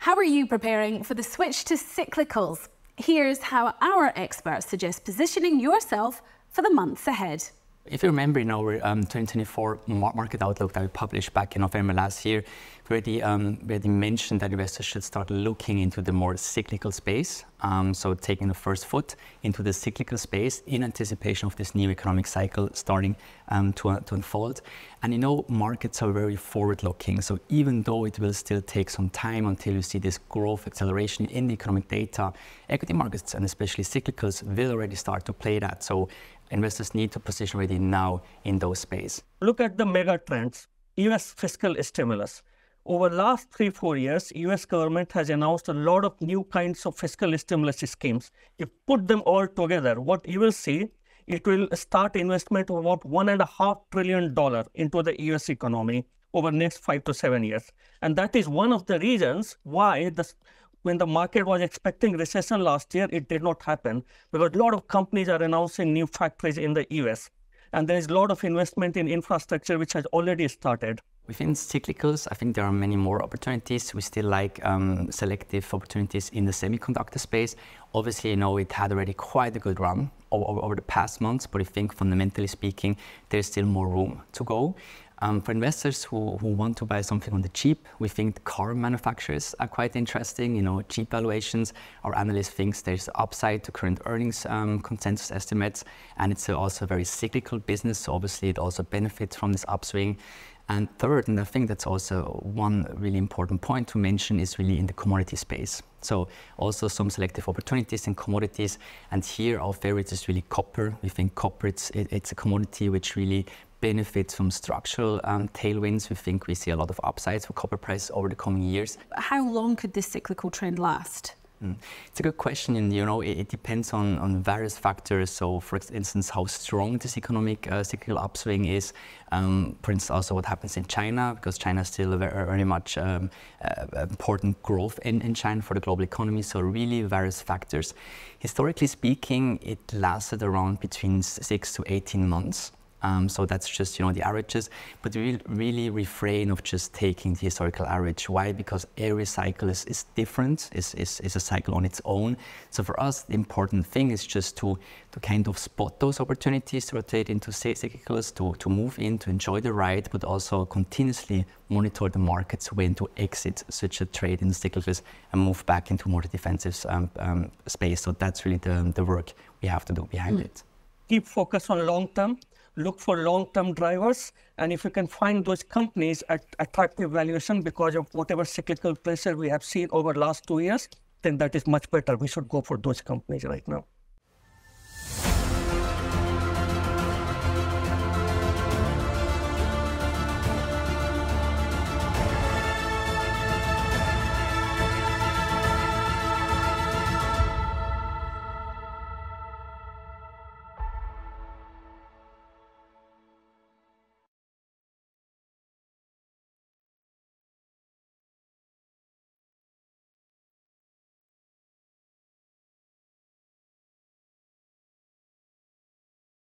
How are you preparing for the switch to cyclicals? Here's how our experts suggest positioning yourself for the months ahead. If you remember in our 2024 market outlook that we published back in November last year, we already mentioned that investors should start looking into the more cyclical space. So taking the first foot into the cyclical space in anticipation of this new economic cycle starting to unfold. And you know, markets are very forward-looking. So even though it will still take some time until you see this growth acceleration in the economic data, equity markets and especially cyclicals will already start to play that. So investors need to position already now in those space. Look at the mega trends. US fiscal stimulus. Over the last 3-4 years, US government has announced a lot of new kinds of fiscal stimulus schemes. If you put them all together, what you will see, it will start investment of about $1.5 trillion into the US economy over the next 5 to 7 years. And that is one of the reasons why when the market was expecting recession last year, it did not happen because a lot of companies are announcing new factories in the US. And there is a lot of investment in infrastructure which has already started. Within cyclicals, I think there are many more opportunities. We still like selective opportunities in the semiconductor space. Obviously, you know, it had already quite a good run over the past months, but I think fundamentally speaking, there's still more room to go. For investors who want to buy something on the cheap, we think the car manufacturers are quite interesting. You know, cheap valuations. Our analyst thinks there's upside to current earnings consensus estimates, and it's also a very cyclical business. So obviously, it also benefits from this upswing. And third, and I think that's also one really important point to mention, is really in the commodity space. So also some selective opportunities in commodities. And here our favorite is really copper. We think copper, it's a commodity which really benefits from structural tailwinds. We think we see a lot of upsides for copper price over the coming years. How long could this cyclical trend last? It's a good question, and you know, it depends on various factors. So, for instance, how strong this economic cyclical upswing is. For instance, also what happens in China, because China is still very much important growth in China for the global economy. So, really various factors. Historically speaking, it lasted around between 6 to 18 months. So that's just, you know, the averages, but we really refrain of just taking the historical average. Why? Because every cycle is different, is a cycle on its own. So for us, the important thing is just to kind of spot those opportunities to rotate into cyclicals, to move in, to enjoy the ride, but also continuously monitor the markets when to exit such a trade in the cyclicals and move back into more defensive space. So that's really the work we have to do behind it. Keep focus on long term. Look for long-term drivers, and if you can find those companies at attractive valuation because of whatever cyclical pressure we have seen over the last 2 years, then that is much better. We should go for those companies right now.